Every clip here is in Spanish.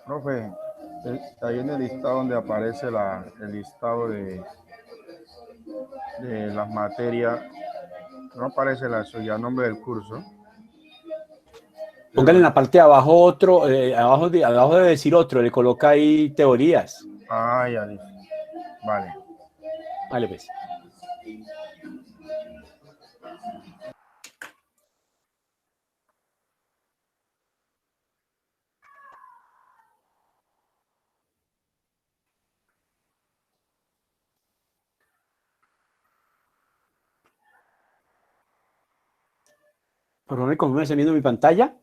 Profe, ahí en el listado donde aparece el listado de las materias, no aparece la suya, nombre del curso. Póngale en la parte de abajo otro, abajo debe decir otro, le coloca ahí teorías. Ah, ya dice. Vale. Vale, pues. Por favor, me confirma si está viendo mi pantalla.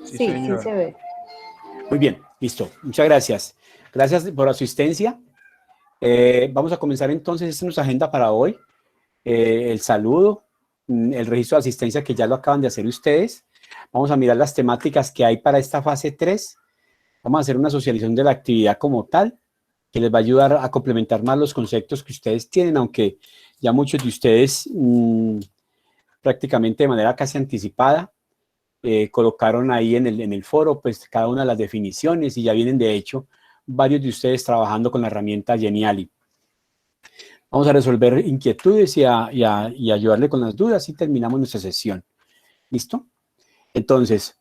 Sí, Sí, señor. sí se ve. Muy bien, listo. Muchas gracias. Gracias por la asistencia. Vamos a comenzar entonces, esta es nuestra agenda para hoy. El saludo, el registro de asistencia que ya lo acaban de hacer ustedes. Vamos a mirar las temáticas que hay para esta fase 3. Vamos a hacer una socialización de la actividad como tal, que les va a ayudar a complementar más los conceptos que ustedes tienen, aunque ya muchos de ustedes prácticamente de manera casi anticipada colocaron ahí en el foro pues cada una de las definiciones y ya vienen de hecho varios de ustedes trabajando con la herramienta Geniali. Vamos a resolver inquietudes y ayudarle con las dudas y terminamos nuestra sesión. ¿Listo? Entonces,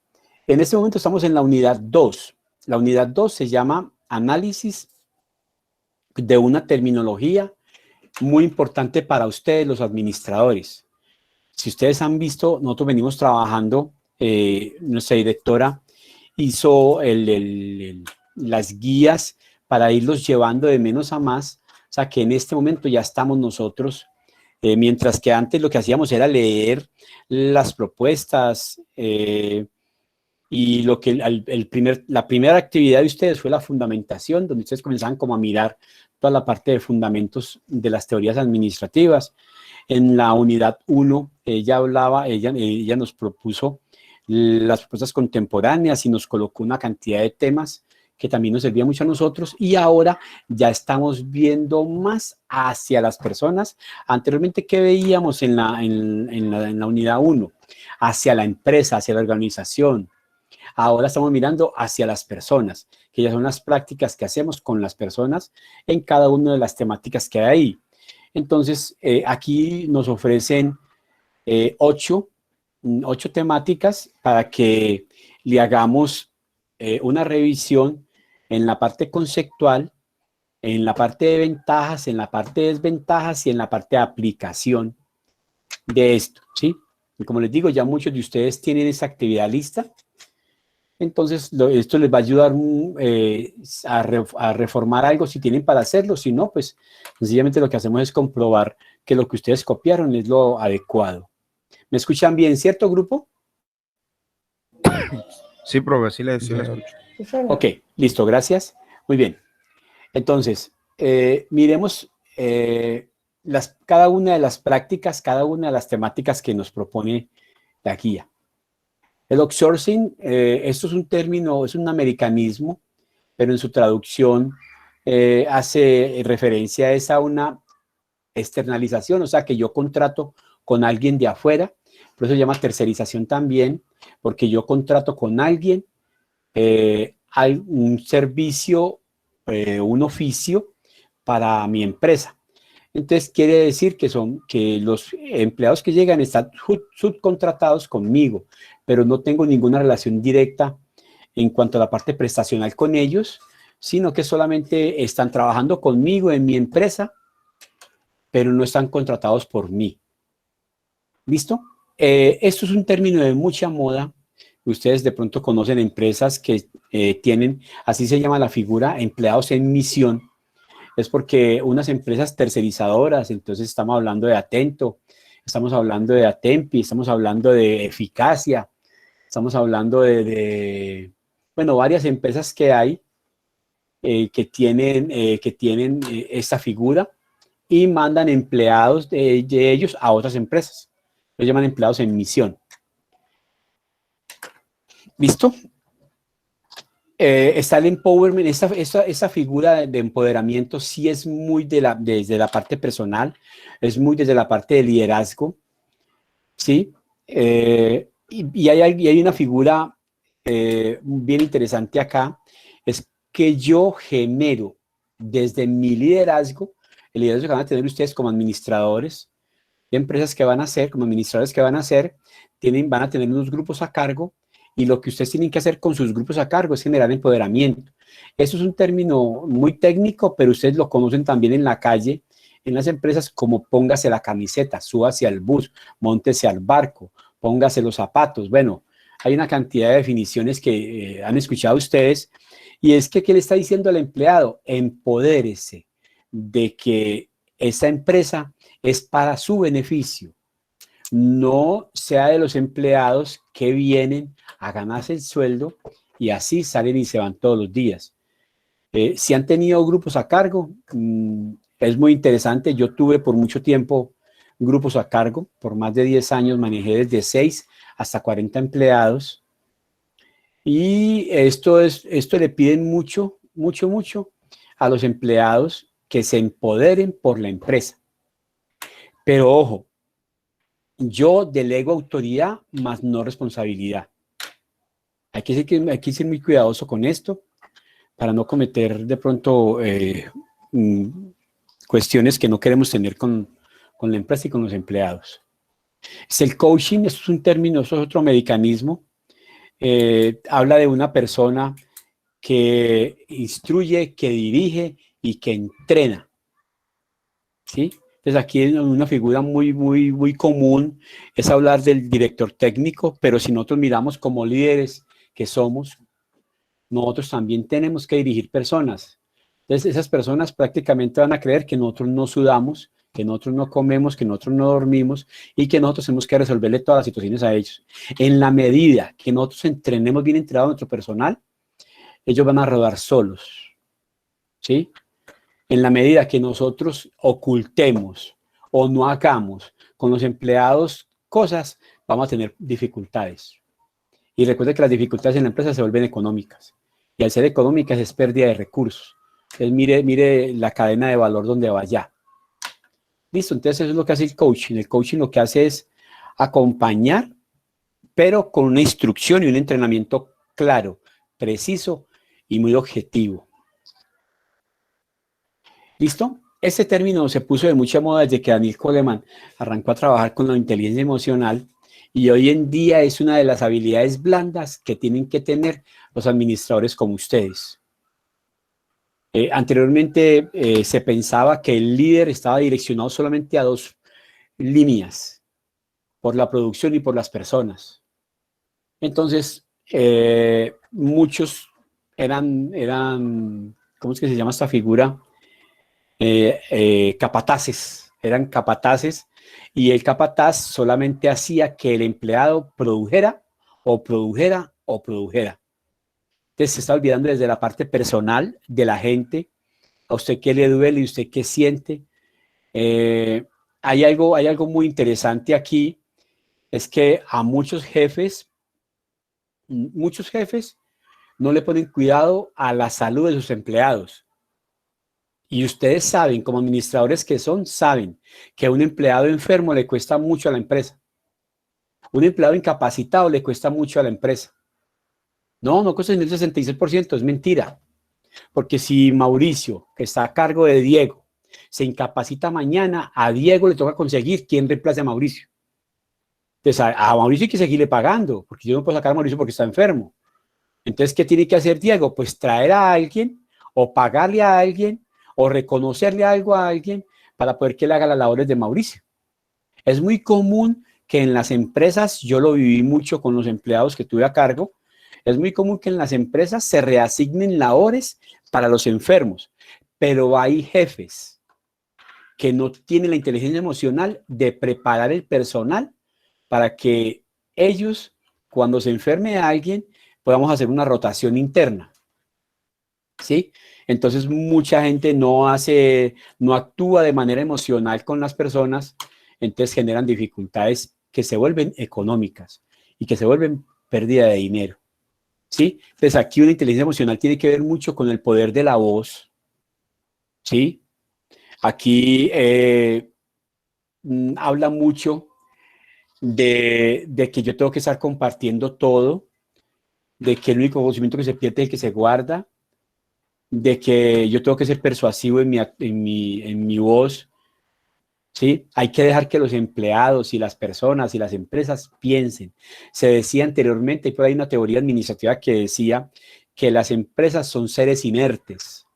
en este momento estamos en la unidad 2. La unidad 2 se llama análisis de una terminología muy importante para ustedes, los administradores. Si ustedes han visto, nosotros venimos trabajando, nuestra directora hizo las guías para irlos llevando de menos a más, o sea que en este momento ya estamos nosotros, mientras que antes lo que hacíamos era leer las propuestas, y lo que la primera actividad de ustedes fue la fundamentación, donde ustedes comenzaban como a mirar toda la parte de fundamentos de las teorías administrativas. En la unidad 1, ella nos propuso las propuestas contemporáneas y nos colocó una cantidad de temas que también nos servía mucho a nosotros, y ahora ya estamos viendo más hacia las personas. Anteriormente, ¿qué veíamos en la unidad 1? Hacia la empresa, hacia la organización. Ahora estamos mirando hacia las personas, que ya son las prácticas que hacemos con las personas en cada una de las temáticas que hay ahí. Entonces, aquí nos ofrecen 8 temáticas para que le hagamos una revisión en la parte conceptual, en la parte de ventajas, en la parte de desventajas y en la parte de aplicación de esto, ¿sí? Y como les digo, ya muchos de ustedes tienen esa actividad lista. Entonces, esto les va a ayudar a reformar algo si tienen para hacerlo. Si no, pues sencillamente lo que hacemos es comprobar que lo que ustedes copiaron es lo adecuado. ¿Me escuchan bien, cierto, grupo? Sí, profe, sí le escucho. Ok, listo, gracias. Muy bien. Entonces, miremos cada una de las prácticas, cada una de las temáticas que nos propone la guía. El outsourcing, esto es un término, es un americanismo, pero en su traducción hace referencia a una externalización, o sea que yo contrato con alguien de afuera, por eso se llama tercerización también, porque yo contrato con alguien hay un servicio, un oficio para mi empresa. Entonces quiere decir que los empleados que llegan están subcontratados conmigo, pero no tengo ninguna relación directa en cuanto a la parte prestacional con ellos, sino que solamente están trabajando conmigo en mi empresa, pero no están contratados por mí. ¿Listo? Esto es un término de mucha moda. Ustedes de pronto conocen empresas que tienen, así se llama la figura, empleados en misión. Es porque unas empresas tercerizadoras, entonces estamos hablando de Atento, estamos hablando de Atempi, estamos hablando de Eficacia, estamos hablando bueno, varias empresas que hay que tienen esta figura y mandan empleados de ellos a otras empresas. Los llaman empleados en misión. ¿Listo? Está el empowerment, esa figura de empoderamiento sí es muy desde la parte personal, es muy desde la parte de liderazgo, ¿sí? y hay una figura bien interesante acá, es que yo genero desde mi liderazgo, el liderazgo que van a tener ustedes como administradores de empresas que van a hacer, como administradores que van a hacer, van a tener unos grupos a cargo y lo que ustedes tienen que hacer con sus grupos a cargo es generar empoderamiento. Eso es un término muy técnico, pero ustedes lo conocen también en la calle, en las empresas, como póngase la camiseta, súbase al bus, móntese al barco, póngase los zapatos. Bueno, hay una cantidad de definiciones que han escuchado ustedes y es que, ¿qué le está diciendo al empleado? Empodérese de que esa empresa es para su beneficio. No sea de los empleados que vienen a ganarse el sueldo y así salen y se van todos los días. Si han tenido grupos a cargo, es muy interesante. Yo tuve por mucho tiempo grupos a cargo, por más de 10 años manejé desde 6 hasta 40 empleados y esto le piden mucho, mucho, mucho a los empleados que se empoderen por la empresa. Pero ojo, yo delego autoridad más no responsabilidad. Hay que ser muy cuidadoso con esto para no cometer de pronto cuestiones que no queremos tener con la empresa y con los empleados. Es el coaching, esto es un término, eso es otro mecanismo. Habla de una persona que instruye, que dirige y que entrena. ¿Sí? Entonces aquí una figura muy común es hablar del director técnico, pero si nosotros miramos como líderes que somos, nosotros también tenemos que dirigir personas. Entonces esas personas prácticamente van a creer que nosotros no sudamos, que nosotros no comemos, que nosotros no dormimos y que nosotros tenemos que resolverle todas las situaciones a ellos. En la medida que nosotros entrenemos bien entrenado a nuestro personal, ellos van a rodar solos, ¿sí? En la medida que nosotros ocultemos o no hagamos con los empleados cosas, vamos a tener dificultades. Y recuerde que las dificultades en la empresa se vuelven económicas. Y al ser económicas es pérdida de recursos. Entonces mire la cadena de valor donde vaya. Listo, entonces eso es lo que hace el coaching. El coaching lo que hace es acompañar, pero con una instrucción y un entrenamiento claro, preciso y muy objetivo. ¿Listo? Este término se puso de mucha moda desde que Daniel Goleman arrancó a trabajar con la inteligencia emocional y hoy en día es una de las habilidades blandas que tienen que tener los administradores como ustedes. Anteriormente se pensaba que el líder estaba direccionado solamente a dos líneas, por la producción y por las personas. Entonces, muchos eran, ¿cómo es que se llama esta figura? Capataces, eran capataces y el capataz solamente hacía que el empleado produjera o produjera o produjera. Entonces se está olvidando desde la parte personal de la gente, a usted qué le duele y usted qué siente. Hay algo muy interesante aquí, es que a muchos jefes no le ponen cuidado a la salud de sus empleados. Y ustedes saben, como administradores que son, saben que un empleado enfermo le cuesta mucho a la empresa. Un empleado incapacitado le cuesta mucho a la empresa. No cuesta ni el 66%, es mentira. Porque si Mauricio, que está a cargo de Diego, se incapacita mañana, a Diego le toca conseguir quién reemplace a Mauricio. Entonces a Mauricio hay que seguirle pagando, porque yo no puedo sacar a Mauricio porque está enfermo. Entonces, ¿qué tiene que hacer Diego? Pues traer a alguien o pagarle a alguien o reconocerle algo a alguien para poder que le haga las labores de Mauricio. Es muy común que en las empresas, yo lo viví mucho con los empleados que tuve a cargo, es muy común que en las empresas se reasignen labores para los enfermos, pero hay jefes que no tienen la inteligencia emocional de preparar el personal para que ellos, cuando se enferme a alguien, podamos hacer una rotación interna. ¿Sí? Entonces mucha gente no actúa de manera emocional con las personas, entonces generan dificultades que se vuelven económicas y que se vuelven pérdida de dinero. ¿Sí? Entonces aquí una inteligencia emocional tiene que ver mucho con el poder de la voz. ¿Sí? Aquí habla mucho de que yo tengo que estar compartiendo todo, de que el único conocimiento que se pierde es el que se guarda, de que yo tengo que ser persuasivo en mi voz, ¿sí? Hay que dejar que los empleados y las personas y las empresas piensen. Se decía anteriormente, y por ahí una teoría administrativa que decía que las empresas son seres inertes.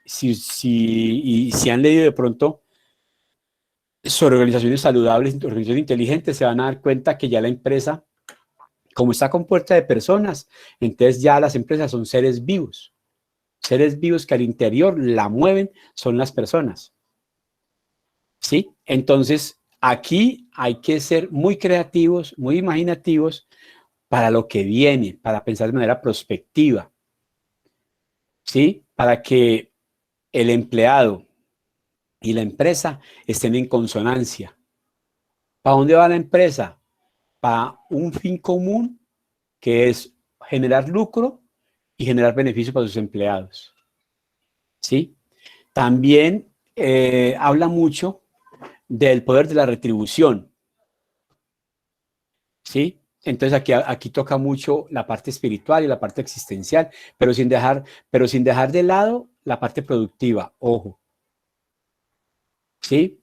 Si han leído de pronto sobre organizaciones saludables, organizaciones inteligentes, se van a dar cuenta que ya la empresa, como está compuesta de personas, entonces ya las empresas son seres vivos que al interior la mueven, son las personas. ¿Sí? Entonces, aquí hay que ser muy creativos, muy imaginativos para lo que viene, para pensar de manera prospectiva, ¿sí? Para que el empleado y la empresa estén en consonancia. ¿Para dónde va la empresa? Para un fin común que es generar lucro y generar beneficio para sus empleados, ¿sí? También habla mucho del poder de la retribución, ¿sí? Entonces aquí toca mucho la parte espiritual y la parte existencial, pero sin dejar de lado la parte productiva, ojo, ¿sí?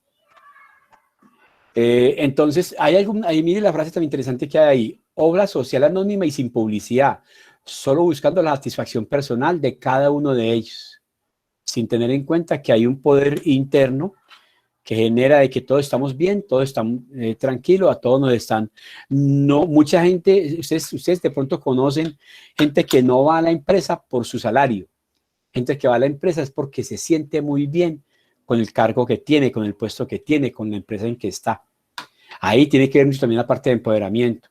Entonces, ahí mire la frase tan interesante que hay ahí, obra social anónima y sin publicidad, solo buscando la satisfacción personal de cada uno de ellos, sin tener en cuenta que hay un poder interno que genera de que todos estamos bien, todos estamos tranquilos, a todos nos están. No, mucha gente, ustedes de pronto conocen gente que no va a la empresa por su salario, gente que va a la empresa es porque se siente muy bien con el cargo que tiene, con el puesto que tiene, con la empresa en que está. Ahí tiene que ver mucho también la parte de empoderamiento.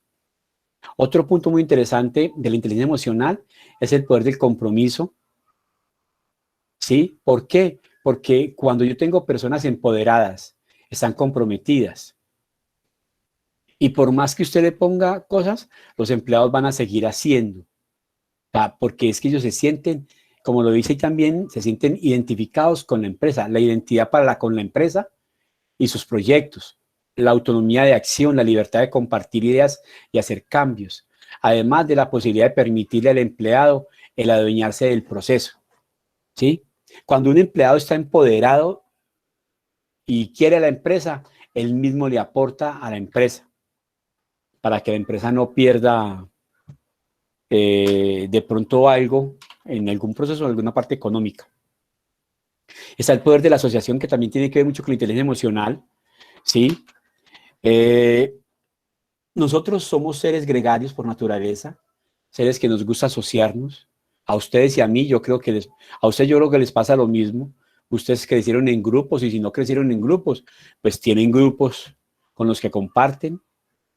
Otro punto muy interesante de la inteligencia emocional es el poder del compromiso. ¿Sí? ¿Por qué? Porque cuando yo tengo personas empoderadas, están comprometidas. Y por más que usted le ponga cosas, los empleados van a seguir haciendo. Porque es que ellos se sienten, como lo dice también, se sienten identificados con la empresa. La identidad con la empresa y sus proyectos. La autonomía de acción, la libertad de compartir ideas y hacer cambios. Además de la posibilidad de permitirle al empleado el adueñarse del proceso. ¿Sí? Cuando un empleado está empoderado y quiere a la empresa, él mismo le aporta a la empresa para que la empresa no pierda de pronto algo en algún proceso o en alguna parte económica. Está el poder de la asociación, que también tiene que ver mucho con la inteligencia emocional, ¿sí? Nosotros somos seres gregarios por naturaleza, seres que nos gusta asociarnos. A ustedes y a mí, a ustedes yo creo que les pasa lo mismo. Ustedes crecieron en grupos y si no crecieron en grupos, pues tienen grupos con los que comparten,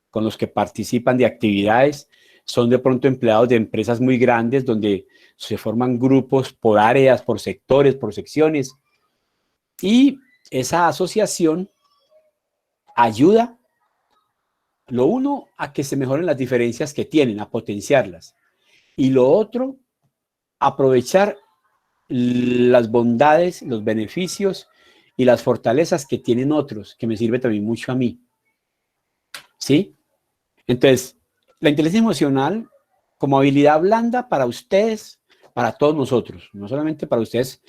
con los que participan de actividades. Son de pronto empleados de empresas muy grandes donde se forman grupos por áreas, por sectores, por secciones. Y esa asociación ayuda, lo uno, a que se mejoren las diferencias que tienen, a potenciarlas. Y lo otro, aprovechar las bondades, los beneficios y las fortalezas que tienen otros, que me sirve también mucho a mí. ¿Sí? Entonces, la inteligencia emocional como habilidad blanda para ustedes, para todos nosotros, no solamente para ustedes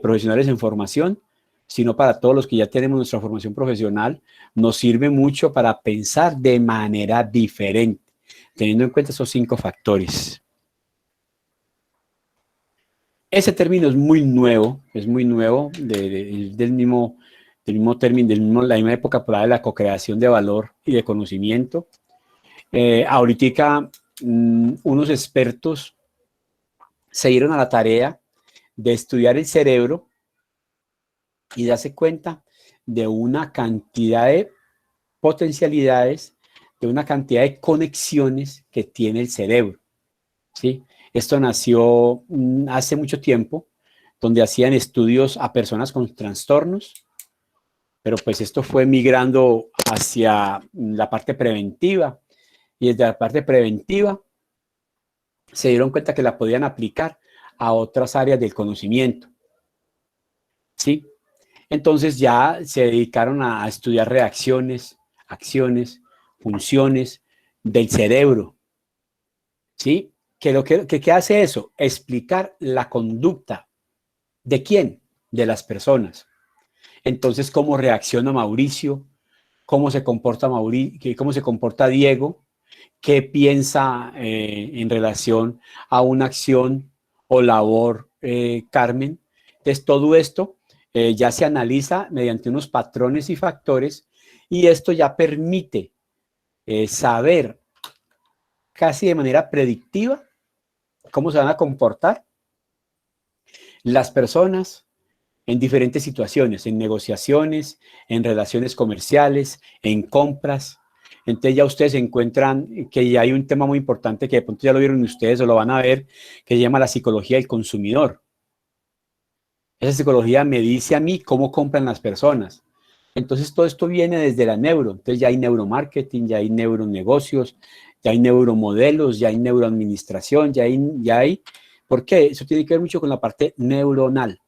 profesionales en formación, sino para todos los que ya tenemos nuestra formación profesional, nos sirve mucho para pensar de manera diferente, teniendo en cuenta esos 5 factores. Ese término es muy nuevo del mismo término, la misma época por ahí de la co-creación de valor y de conocimiento. Ahorita unos expertos se dieron a la tarea de estudiar el cerebro y darse cuenta de una cantidad de potencialidades, de una cantidad de conexiones que tiene el cerebro, ¿sí? Esto nació hace mucho tiempo, donde hacían estudios a personas con trastornos, pero pues esto fue migrando hacia la parte preventiva, y desde la parte preventiva se dieron cuenta que la podían aplicar a otras áreas del conocimiento, ¿sí? Entonces ya se dedicaron a estudiar reacciones, acciones, funciones del cerebro, ¿sí? ¿Qué hace eso? Explicar la conducta. ¿De quién? De las personas. Entonces, ¿cómo reacciona Mauricio? ¿Cómo se comporta Mauricio? ¿Cómo se comporta Diego? ¿Qué piensa en relación a una acción o labor Carmen? Entonces, todo esto ya se analiza mediante unos patrones y factores y esto ya permite saber casi de manera predictiva cómo se van a comportar las personas en diferentes situaciones, en negociaciones, en relaciones comerciales, en compras. Entonces ya ustedes encuentran que ya hay un tema muy importante que de pronto ya lo vieron ustedes o lo van a ver, que se llama la psicología del consumidor. Esa psicología me dice a mí cómo compran las personas. Entonces todo esto viene desde la neuro. Entonces ya hay neuromarketing, ya hay neuronegocios, ya hay neuromodelos, ya hay neuroadministración, ya hay. ¿Por qué? Eso tiene que ver mucho con la parte neuronal,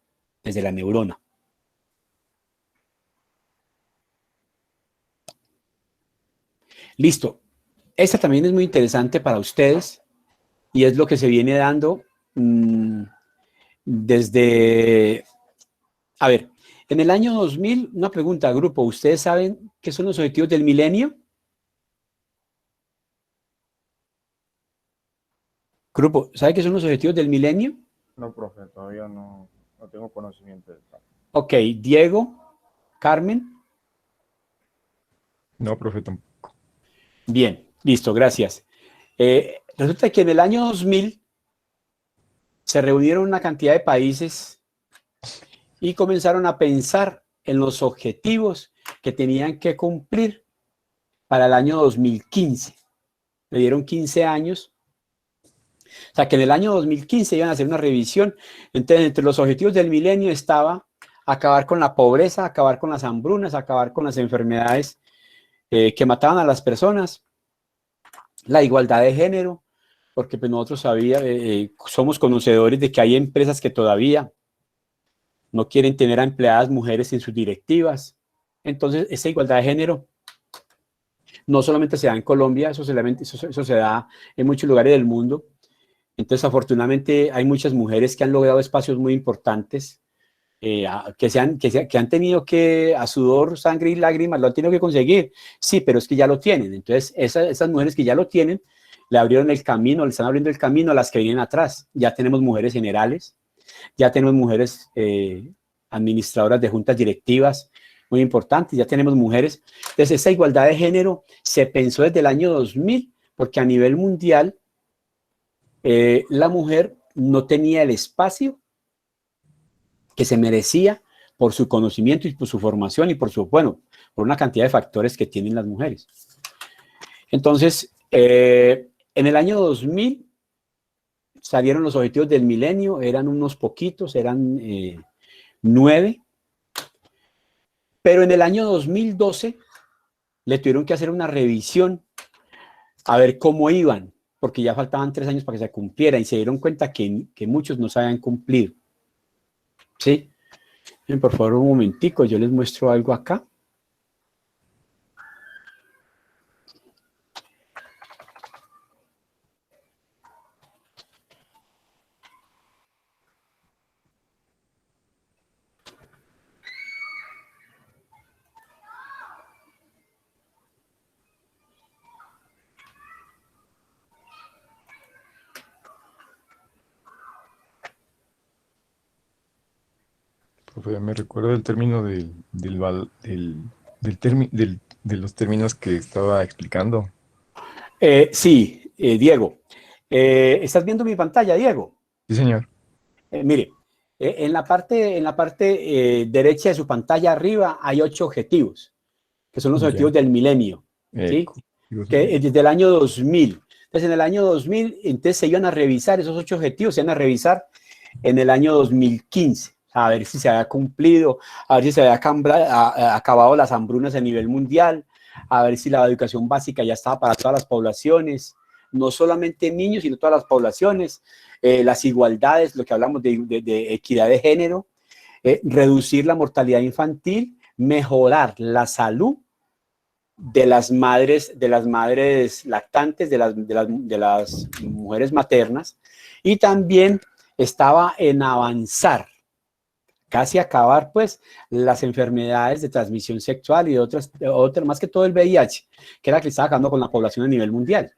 desde la neurona. Listo. Esta también es muy interesante para ustedes y es lo que se viene dando desde... A ver, en el año 2000, una pregunta, grupo, ¿ustedes saben qué son los objetivos del milenio? Grupo, ¿sabe qué son los objetivos del milenio? No, profe, todavía no tengo conocimiento de eso. Ok, Diego, Carmen. No, profe, tampoco. Bien, listo, gracias. Resulta que en el año 2000 se reunieron una cantidad de países y comenzaron a pensar en los objetivos que tenían que cumplir para el año 2015. Le dieron 15 años. O sea, que en el año 2015 iban a hacer una revisión. Entonces, entre los objetivos del milenio estaba acabar con la pobreza, acabar con las hambrunas, acabar con las enfermedades que mataban a las personas, la igualdad de género, porque pues nosotros somos conocedores de que hay empresas que todavía no quieren tener a empleadas mujeres en sus directivas. Entonces, esa igualdad de género no solamente se da en Colombia, eso se da en muchos lugares del mundo. Entonces, afortunadamente, hay muchas mujeres que han logrado espacios muy importantes, que han tenido que, a sudor, sangre y lágrimas, lo han tenido que conseguir. Sí, pero es que ya lo tienen. Entonces, esas mujeres que ya lo tienen, le abrieron el camino, le están abriendo el camino a las que vienen atrás. Ya tenemos mujeres generales, ya tenemos mujeres administradoras de juntas directivas, muy importantes, ya tenemos mujeres. Entonces, esa igualdad de género se pensó desde el año 2000, porque a nivel mundial la mujer no tenía el espacio que se merecía por su conocimiento y por su formación y por una cantidad de factores que tienen las mujeres. Entonces, en el año 2000 salieron los objetivos del milenio, eran unos poquitos, eran 9, pero en el año 2012 le tuvieron que hacer una revisión a ver cómo iban, porque ya faltaban 3 años para que se cumpliera y se dieron cuenta que muchos no se habían cumplido. ¿Sí? Por favor, un momentico, yo les muestro algo acá. Profe, me recuerdo el término de los términos que estaba explicando. Sí, Diego. ¿Estás viendo mi pantalla, Diego? Sí, señor. Mire, en la parte derecha de su pantalla arriba hay 8 objetivos, que son los objetivos del milenio, ¿sí? Que desde el año 2000. Entonces, en el año 2000, entonces se iban a revisar esos 8 objetivos, se iban a revisar en el año 2015, a ver si se había cumplido, a ver si se había acabado las hambrunas a nivel mundial, a ver si la educación básica ya estaba para todas las poblaciones, no solamente niños, sino todas las poblaciones, las igualdades, lo que hablamos de equidad de género, reducir la mortalidad infantil, mejorar la salud de las madres lactantes, de las mujeres maternas, y también estaba en avanzar, casi acabar, pues, las enfermedades de transmisión sexual y otras, más que todo el VIH, que era la que estaba acabando con la población a nivel mundial.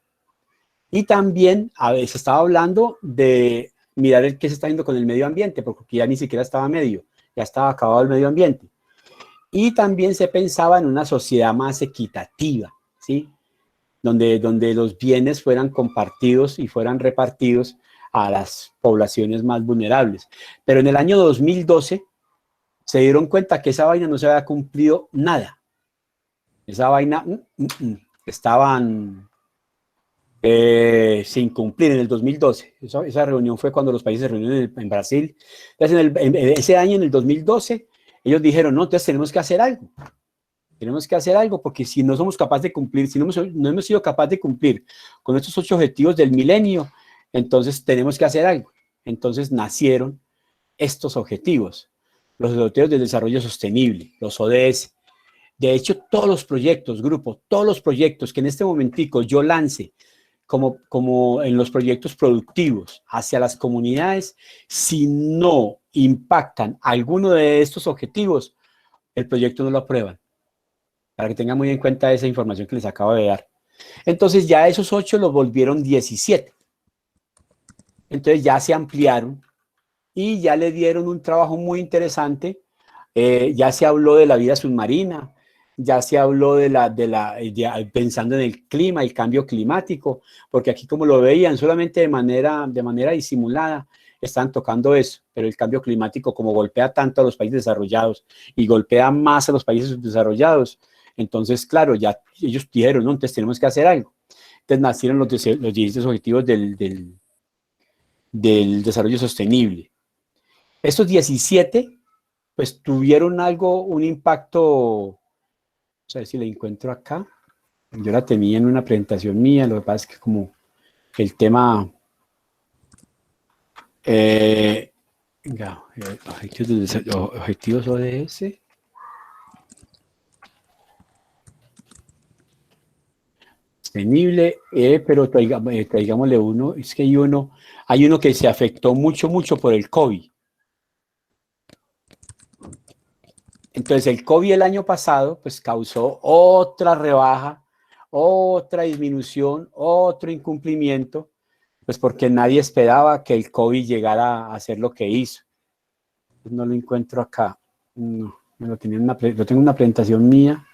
Y también se estaba hablando de mirar el qué se está haciendo con el medio ambiente, porque ya ni siquiera estaba medio, ya estaba acabado el medio ambiente. Y también se pensaba en una sociedad más equitativa, ¿sí? Donde los bienes fueran compartidos y fueran repartidos a las poblaciones más vulnerables. Pero en el año 2012 se dieron cuenta que esa vaina no se había cumplido nada. Esa vaina estaban sin cumplir en el 2012. Esa reunión fue cuando los países se reunieron en Brasil. Entonces, ese año, en el 2012, ellos dijeron, no, entonces tenemos que hacer algo. Tenemos que hacer algo porque si no somos capaces de cumplir, si no hemos sido capaces de cumplir con estos 8 objetivos del milenio, entonces tenemos que hacer algo. Entonces nacieron estos objetivos, los Objetivos del Desarrollo Sostenible, los ODS. De hecho, todos los proyectos, grupo, todos los proyectos que en este momentico yo lance como en los proyectos productivos hacia las comunidades, si no impactan alguno de estos objetivos, el proyecto no lo aprueban. Para que tengan muy en cuenta esa información que les acabo de dar. Entonces ya esos 8 los volvieron 17. Entonces ya se ampliaron y ya le dieron un trabajo muy interesante. Ya se habló de la vida submarina, ya se habló pensando en el clima, el cambio climático, porque aquí como lo veían solamente de manera disimulada, están tocando eso, pero el cambio climático como golpea tanto a los países desarrollados y golpea más a los países subdesarrollados, entonces claro, ya ellos dijeron, no, entonces tenemos que hacer algo. Entonces nacieron los 17 objetivos del desarrollo sostenible. Estos 17 pues tuvieron un impacto, a ver si la encuentro acá. Yo la tenía en una presentación mía, lo que pasa es que como el tema... objetivos ODS. Sostenible, pero traigámosle uno, es que hay uno que se afectó mucho por el COVID. Entonces el COVID el año pasado pues causó otra rebaja, otra disminución, otro incumplimiento, pues porque nadie esperaba que el COVID llegara a hacer lo que hizo. No lo encuentro acá, no, lo tengo en una presentación mía.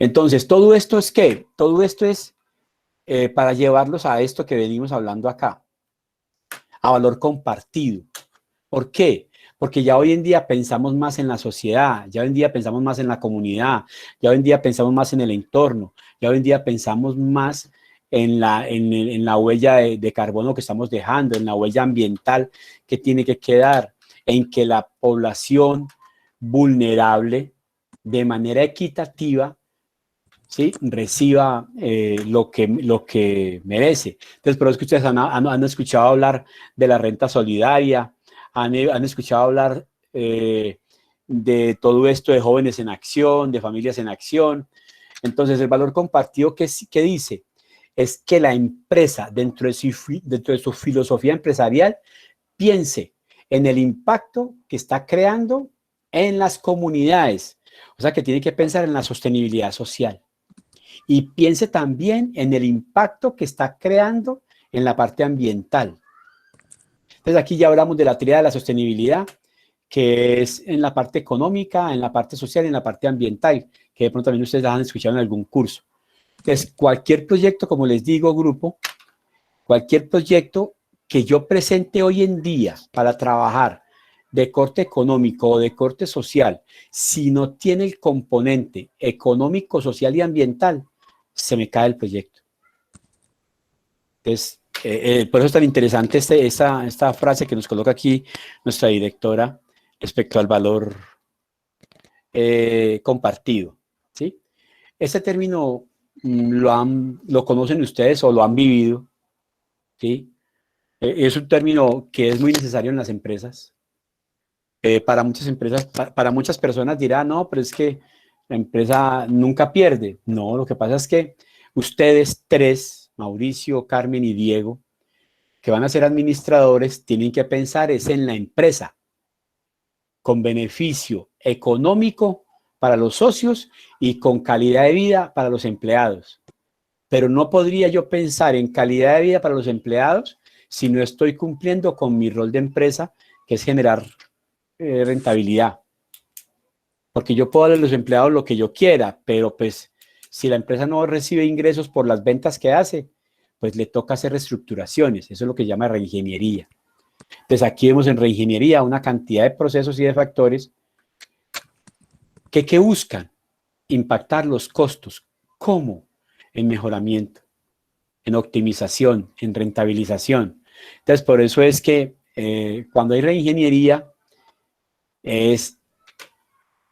Entonces todo esto es ¿qué? Todo esto es para llevarlos a esto que venimos hablando acá, a valor compartido. ¿Por qué? Porque ya hoy en día pensamos más en la sociedad, ya hoy en día pensamos más en la comunidad, ya hoy en día pensamos más en el entorno, ya hoy en día pensamos más en la huella de carbono que estamos dejando, en la huella ambiental que tiene que quedar, en que la población vulnerable de manera equitativa, ¿sí?, reciba lo que merece. Entonces, por eso es que ustedes han escuchado hablar de la renta solidaria, han escuchado hablar de todo esto de jóvenes en acción, de familias en acción. Entonces, el valor compartido que dice es que la empresa, dentro de su filosofía empresarial, piense en el impacto que está creando en las comunidades. O sea, que tiene que pensar en la sostenibilidad social. Y piense también en el impacto que está creando en la parte ambiental. Entonces aquí ya hablamos de la tríada de la sostenibilidad, que es en la parte económica, en la parte social y en la parte ambiental, que de pronto también ustedes la han escuchado en algún curso. Entonces cualquier proyecto, como les digo, grupo, cualquier proyecto que yo presente hoy en día para trabajar de corte económico o de corte social, si no tiene el componente económico, social y ambiental, se me cae el proyecto. Entonces, por eso es tan interesante esta frase que nos coloca aquí nuestra directora respecto al valor compartido, ¿sí? Este término lo conocen ustedes o lo han vivido, ¿sí? Es un término que es muy necesario en las empresas. Para muchas empresas, para muchas personas dirán, no, pero es que la empresa nunca pierde. No, lo que pasa es que ustedes tres, Mauricio, Carmen y Diego, que van a ser administradores, tienen que pensar es en la empresa, con beneficio económico para los socios y con calidad de vida para los empleados. Pero no podría yo pensar en calidad de vida para los empleados si no estoy cumpliendo con mi rol de empresa, que es generar rentabilidad. Porque yo puedo darle a los empleados lo que yo quiera, pero pues si la empresa no recibe ingresos por las ventas que hace, pues le toca hacer reestructuraciones. Eso es lo que se llama reingeniería. Entonces aquí vemos en reingeniería una cantidad de procesos y de factores que buscan impactar los costos. ¿Cómo? En mejoramiento, en optimización, en rentabilización. Entonces por eso es que cuando hay reingeniería es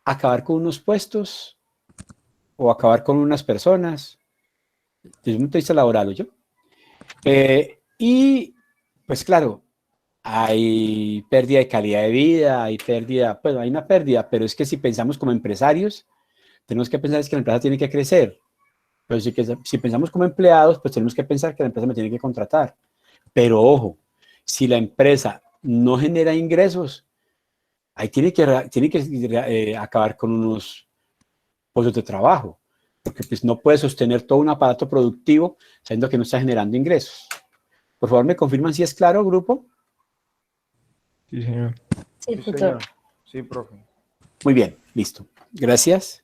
acabar con unos puestos o acabar con unas personas desde un punto de vista laboral, ¿oyó? Y pues claro, hay pérdida de calidad de vida, hay pérdida, bueno, hay una pérdida, pero es que si pensamos como empresarios, tenemos que pensar es que la empresa tiene que crecer. Pero si pensamos como empleados, pues tenemos que pensar que la empresa me tiene que contratar. Pero ojo, si la empresa no genera ingresos, ahí tiene que acabar con unos puestos de trabajo, porque pues no puede sostener todo un aparato productivo sabiendo que no está generando ingresos. Por favor, ¿me confirman si es claro, grupo? Sí, señor. Sí, Sí, tutor. señor. Sí, profe. Muy bien, listo. Gracias.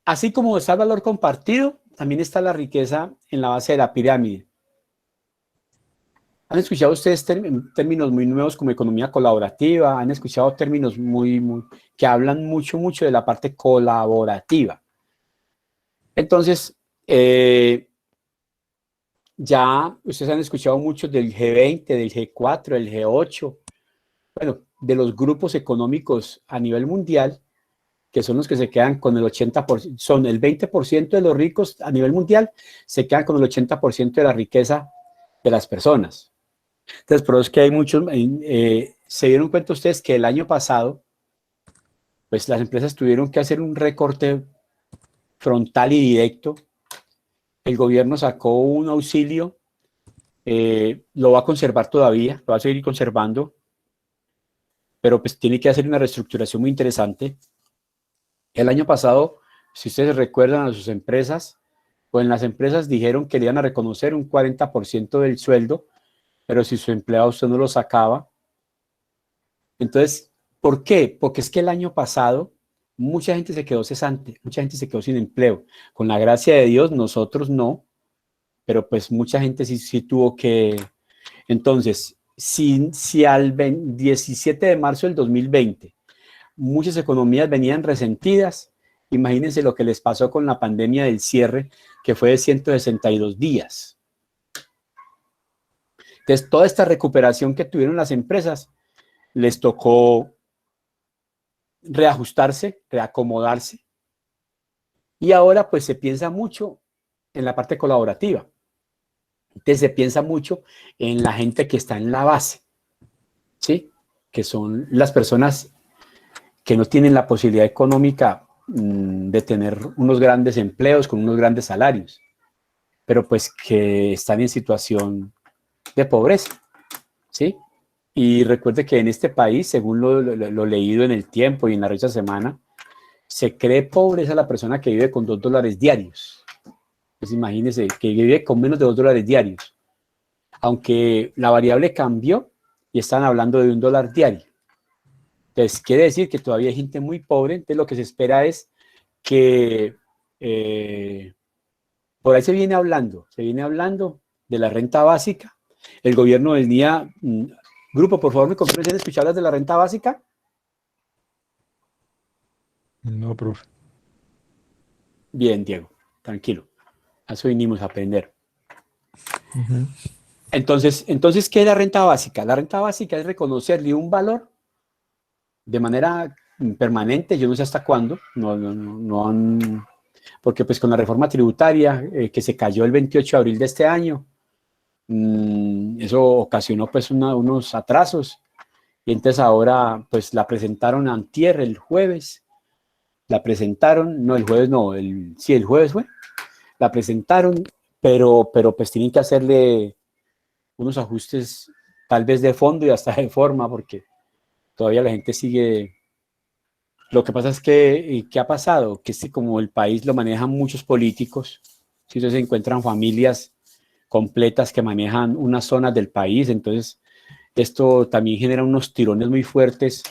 Así como está el valor compartido, también está la riqueza en la base de la pirámide. ¿Han escuchado ustedes términos muy nuevos como economía colaborativa? ¿Han escuchado términos que hablan mucho de la parte colaborativa? Entonces, ya ustedes han escuchado mucho del G20, del G4, del G8, bueno, de los grupos económicos a nivel mundial, que son los que se quedan con el 80%, son el 20% de los ricos a nivel mundial, se quedan con el 80% de la riqueza de las personas. Entonces, por eso es que hay muchos, se dieron cuenta ustedes que el año pasado, pues las empresas tuvieron que hacer un recorte frontal y directo. El gobierno sacó un auxilio, lo va a conservar todavía, lo va a seguir conservando, pero pues tiene que hacer una reestructuración muy interesante. El año pasado, si ustedes recuerdan a sus empresas, pues en las empresas dijeron que le iban a reconocer un 40% del sueldo, pero si su empleado usted no lo sacaba. Entonces, ¿por qué? Porque es que el año pasado mucha gente se quedó cesante, mucha gente se quedó sin empleo. Con la gracia de Dios, nosotros no, pero pues mucha gente sí tuvo que. Entonces, si al 17 de marzo del 2020 muchas economías venían resentidas, imagínense lo que les pasó con la pandemia del cierre, que fue de 162 días. Entonces, toda esta recuperación que tuvieron las empresas, les tocó reajustarse, reacomodarse. Y ahora pues se piensa mucho en la parte colaborativa. Entonces se piensa mucho en la gente que está en la base, ¿sí? Que son las personas que no tienen la posibilidad económica de tener unos grandes empleos con unos grandes salarios, pero pues que están en situación de pobreza, ¿sí? Y recuerde que en este país, según lo leído en El Tiempo y en la revista Semana, se cree pobreza la persona que vive con $2 diarios. Pues imagínense que vive con menos de $2 diarios. Aunque la variable cambió y están hablando de $1 diario. Entonces, quiere decir que todavía hay gente muy pobre. Entonces, lo que se espera es que por ahí se viene hablando de la renta básica. El gobierno venía. Grupo, por favor, ¿me confirman si han escuchado las de la renta básica? No, profe. Bien, Diego, tranquilo. A eso vinimos a aprender. Ujú. Entonces, ¿qué es la renta básica? La renta básica es reconocerle un valor de manera permanente, yo no sé hasta cuándo, porque pues con la reforma tributaria que se cayó el 28 de abril de este año, eso ocasionó pues unos atrasos Y entonces ahora, pues la presentaron antier, el jueves, la presentaron, no, el jueves no, sí, el jueves fue, la presentaron, pero pues tienen que hacerle unos ajustes tal vez de fondo y hasta de forma, porque todavía la gente sigue. Lo que pasa es que, ¿qué ha pasado? Que como el país lo manejan muchos políticos, si ustedes se encuentran familias completas que manejan unas zonas del país, entonces esto también genera unos tirones muy fuertes.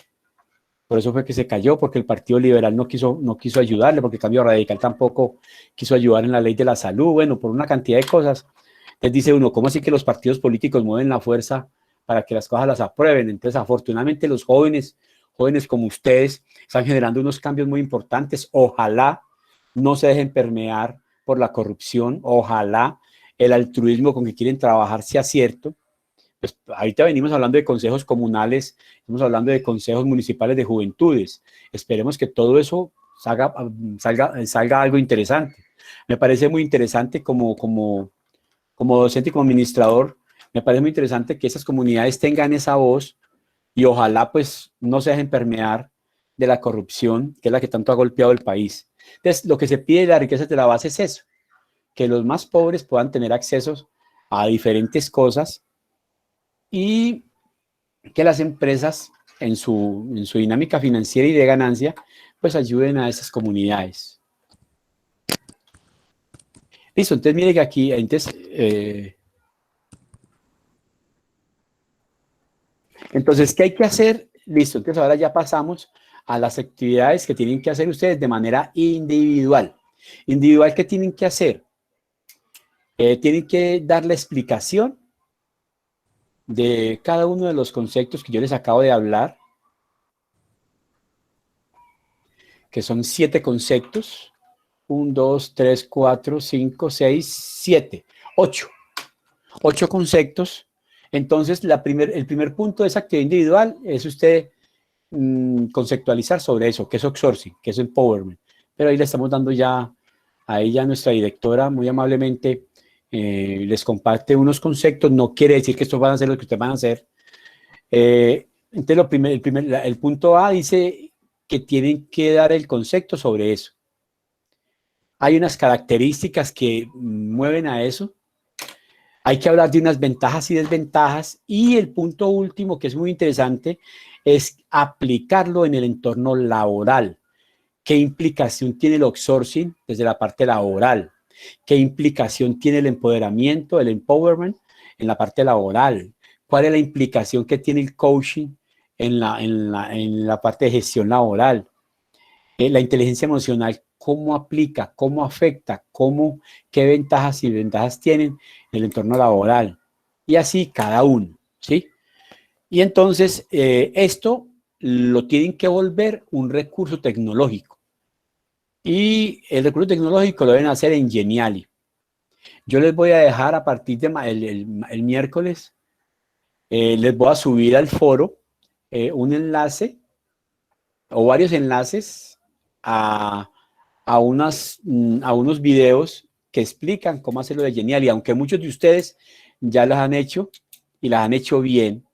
Por eso fue que se cayó, porque el Partido Liberal no quiso ayudarle, porque el Cambio Radical tampoco quiso ayudar en la ley de la salud, bueno, por una cantidad de cosas. Entonces dice uno, ¿cómo así que los partidos políticos mueven la fuerza para que las cosas las aprueben? Entonces, afortunadamente, los jóvenes como ustedes, están generando unos cambios muy importantes. Ojalá no se dejen permear por la corrupción, ojalá el altruismo con que quieren trabajar sea cierto. Pues ahorita venimos hablando de consejos comunales, estamos hablando de consejos municipales de juventudes. Esperemos que todo eso salga algo interesante. Me parece muy interesante como docente y como administrador, me parece muy interesante que esas comunidades tengan esa voz y ojalá pues no se dejen permear de la corrupción, que es la que tanto ha golpeado el país. Entonces, lo que se pide de la riqueza de la base es eso, que los más pobres puedan tener acceso a diferentes cosas y que las empresas en su dinámica financiera y de ganancia, pues ayuden a esas comunidades. Listo, entonces mire que aquí, entonces, ¿qué hay que hacer? Listo, entonces ahora ya pasamos a las actividades que tienen que hacer ustedes de manera individual. Individual, ¿qué tienen que hacer? Tienen que dar la explicación de cada uno de los conceptos que yo les acabo de hablar, que son 7 conceptos. 1, 2, 3, 4, 5, 6, 7, 8. 8 conceptos. Entonces, el primer punto de esa actividad individual es usted conceptualizar sobre eso, qué es outsourcing, qué es empowerment. Pero ahí le estamos dando ya, a ella nuestra directora muy amablemente les comparte unos conceptos, no quiere decir que estos van a ser lo que ustedes van a hacer. Entonces, el punto A dice que tienen que dar el concepto sobre eso. Hay unas características que mueven a eso. Hay que hablar de unas ventajas y desventajas. Y el punto último, que es muy interesante, es aplicarlo en el entorno laboral. ¿Qué implicación tiene el outsourcing desde la parte laboral? ¿Qué implicación tiene el empoderamiento, el empowerment en la parte laboral? ¿Cuál es la implicación que tiene el coaching en la parte de gestión laboral? La inteligencia emocional, ¿cómo aplica? ¿Cómo afecta? ¿Qué ventajas y desventajas tienen en el entorno laboral? Y así cada uno, ¿sí? Y entonces esto lo tienen que volver un recurso tecnológico. Y el recurso tecnológico lo deben hacer en Geniali. Yo les voy a dejar a partir de el miércoles, les voy a subir al foro un enlace o varios enlaces a unos videos que explican cómo hacerlo de Geniali. Aunque muchos de ustedes ya las han hecho y las han hecho bien,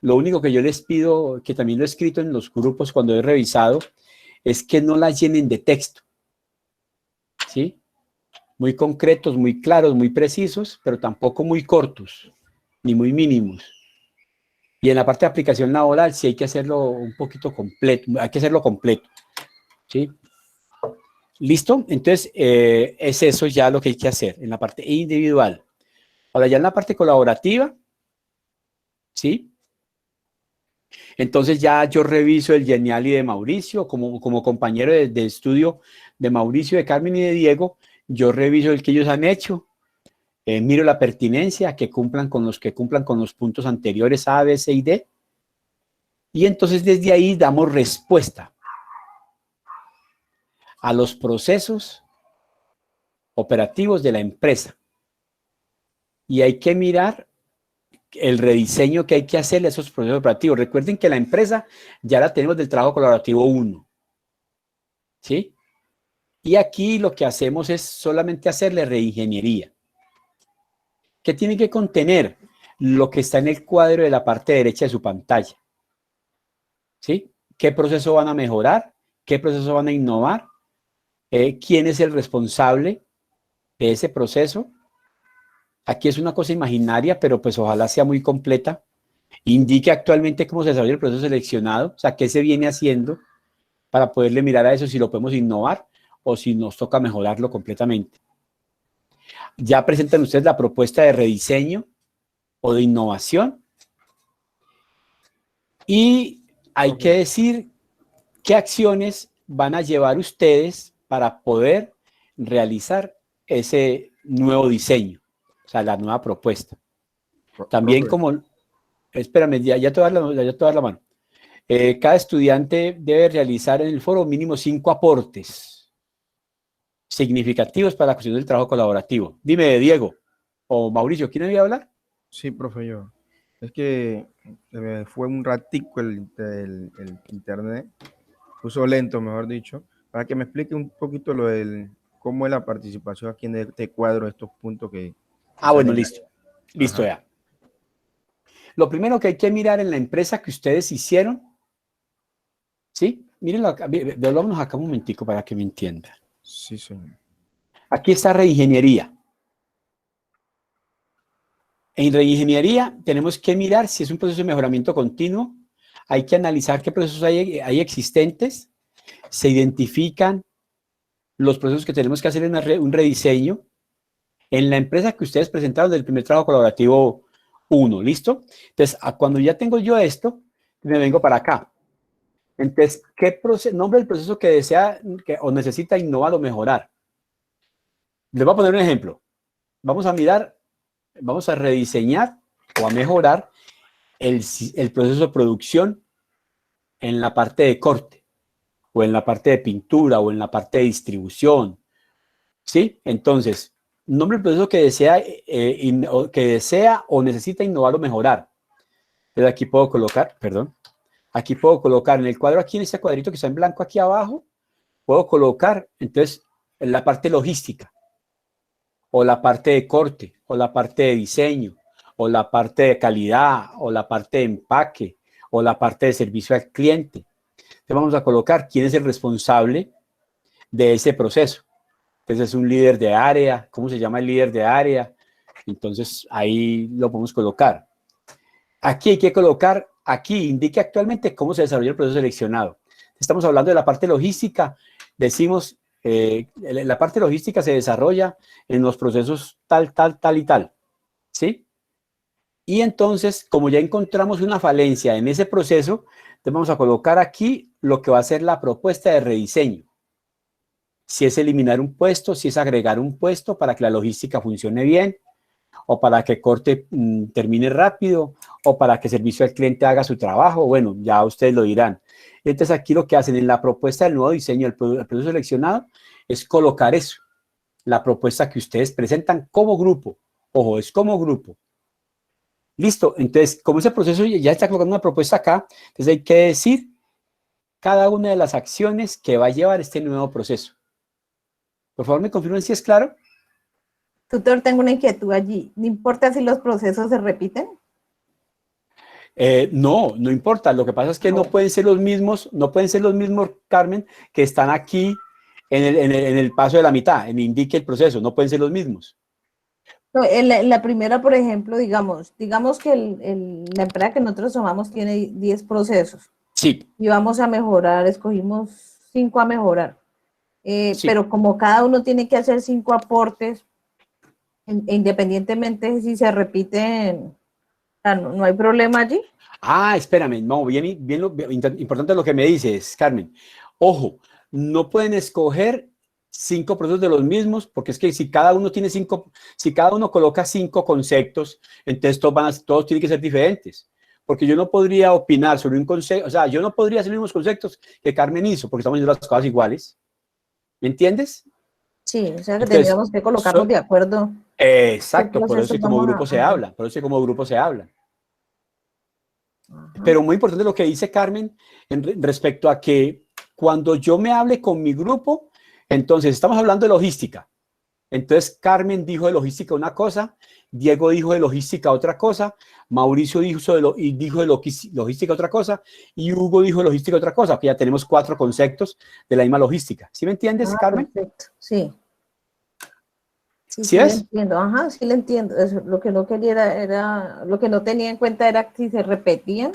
lo único que yo les pido, que también lo he escrito en los grupos cuando he revisado, es que no las llenen de texto, ¿sí? Muy concretos, muy claros, muy precisos, pero tampoco muy cortos, ni muy mínimos. Y en la parte de aplicación laboral sí hay que hacerlo un poquito completo, hay que hacerlo completo, ¿sí? ¿Listo? Entonces, es eso ya lo que hay que hacer en la parte individual. Ahora ya en la parte colaborativa, ¿sí? Entonces ya yo reviso el Geniali de Mauricio, como compañero de estudio de Mauricio, de Carmen y de Diego, yo reviso el que ellos han hecho, miro la pertinencia, que cumplan con los puntos anteriores A, B, C y D, y entonces desde ahí damos respuesta a los procesos operativos de la empresa. Y hay que mirar el rediseño que hay que hacer a esos procesos operativos. Recuerden que la empresa ya la tenemos del trabajo colaborativo 1, ¿sí? Y aquí lo que hacemos es solamente hacerle reingeniería. ¿Qué tiene que contener? Lo que está en el cuadro de la parte derecha de su pantalla. ¿sí? ¿Qué proceso van a mejorar? ¿Qué proceso van a innovar? ¿Quién es el responsable de ese proceso? Aquí es una cosa imaginaria, pero pues ojalá sea muy completa. Indique actualmente cómo se desarrolla el proceso seleccionado, o sea, qué se viene haciendo para poderle mirar a eso si lo podemos innovar o si nos toca mejorarlo completamente. Ya presentan ustedes la propuesta de rediseño o de innovación y hay que decir qué acciones van a llevar ustedes para poder realizar ese nuevo diseño, o sea, la nueva propuesta. También Profe, como, espérame, ya te voy a dar la mano. Cada estudiante debe realizar en el foro mínimo 5 aportes significativos para la cuestión del trabajo colaborativo. Dime, Diego o Mauricio, ¿quién debía hablar? sí, profe, yo. Es que fue un ratico el internet, puso lento, mejor dicho, para que me explique un poquito cómo es la participación aquí en este cuadro, estos puntos que Bueno, salen listo. ahí. Listo, Ajá. ya. Lo primero que hay que mirar en la empresa que ustedes hicieron, ¿sí? Mírenlo acá, vámonos acá un momentico para que me entiendan. Sí, señor. Aquí está reingeniería. En reingeniería tenemos que mirar si es un proceso de mejoramiento continuo. Hay que analizar qué procesos hay existentes. Se identifican los procesos que tenemos que hacer en un rediseño. En la empresa que ustedes presentaron del primer trabajo colaborativo 1, ¿listo? Entonces, cuando ya tengo yo esto, me vengo para acá. Entonces, ¿qué nombre del proceso que desea o necesita innovar o mejorar? Les voy a poner un ejemplo. Vamos a mirar, vamos a rediseñar o a mejorar el proceso de producción en la parte de corte, o en la parte de pintura, o en la parte de distribución, ¿sí? Entonces, nombre del proceso que desea o necesita innovar o mejorar. Entonces aquí puedo colocar, perdón, aquí puedo colocar en el cuadro, aquí en este cuadrito que está en blanco aquí abajo, puedo colocar, entonces, en la parte logística, o la parte de corte, o la parte de diseño, o la parte de calidad, o la parte de empaque, o la parte de servicio al cliente. Entonces vamos a colocar quién es el responsable de ese proceso. Entonces es un líder de área, ¿cómo se llama el líder de área? Entonces ahí lo podemos colocar. Aquí hay que colocar, aquí indique actualmente cómo se desarrolla el proceso seleccionado. Estamos hablando de la parte logística, decimos, la parte logística se desarrolla en los procesos tal, tal, tal y tal, ¿sí? Y entonces, como ya encontramos una falencia en ese proceso, entonces vamos a colocar aquí lo que va a ser la propuesta de rediseño. Si es eliminar un puesto, si es agregar un puesto para que la logística funcione bien, o para que corte termine rápido, o para que servicio al cliente haga su trabajo. Bueno, ya ustedes lo dirán. Entonces aquí lo que hacen en la propuesta del nuevo diseño, el proceso seleccionado, es colocar eso, la propuesta que ustedes presentan como grupo. Ojo, es como grupo. Listo, entonces, como ese proceso ya está colocando una propuesta acá, entonces hay que decir cada una de las acciones que va a llevar este nuevo proceso. Por favor, me confirmen si es claro. Tutor, tengo una inquietud allí. ¿No importa si los procesos se repiten? No, no importa. Lo que pasa es que no pueden ser los mismos, Carmen, que están aquí en el paso de la mitad, en indique el proceso. No pueden ser los mismos. No, en la primera, por ejemplo, digamos que la empresa que nosotros tomamos tiene 10 procesos. Sí. Y vamos a mejorar, escogimos 5 a mejorar. Sí. Pero como cada uno tiene que hacer 5 aportes, independientemente si se repiten, no hay problema allí. Espérame, no, bien, importante lo que me dices, Carmen. Ojo, no pueden escoger 5 procesos de los mismos, porque es que si cada uno tiene 5, si cada uno coloca 5 conceptos, entonces todos tienen que ser diferentes. Porque yo no podría opinar sobre un concepto, o sea, yo no podría hacer los mismos conceptos que Carmen hizo, porque estamos haciendo las cosas iguales. ¿Me entiendes? Sí, o sea que tendríamos que colocarnos de acuerdo. Exacto, por eso como grupo se habla, Pero muy importante lo que dice Carmen respecto a que cuando yo me hable con mi grupo, entonces estamos hablando de logística. Entonces, Carmen dijo de logística una cosa, Diego dijo de logística otra cosa, Mauricio dijo de logística otra cosa, y Hugo dijo de logística otra cosa, que ya tenemos 4 conceptos de la misma logística. ¿Sí me entiendes, Ah, Carmen? perfecto, sí. Sí, ¿Sí sí le es? entiendo, ajá, sí le entiendo. Eso, lo que no quería lo que no tenía en cuenta era que si se repetían,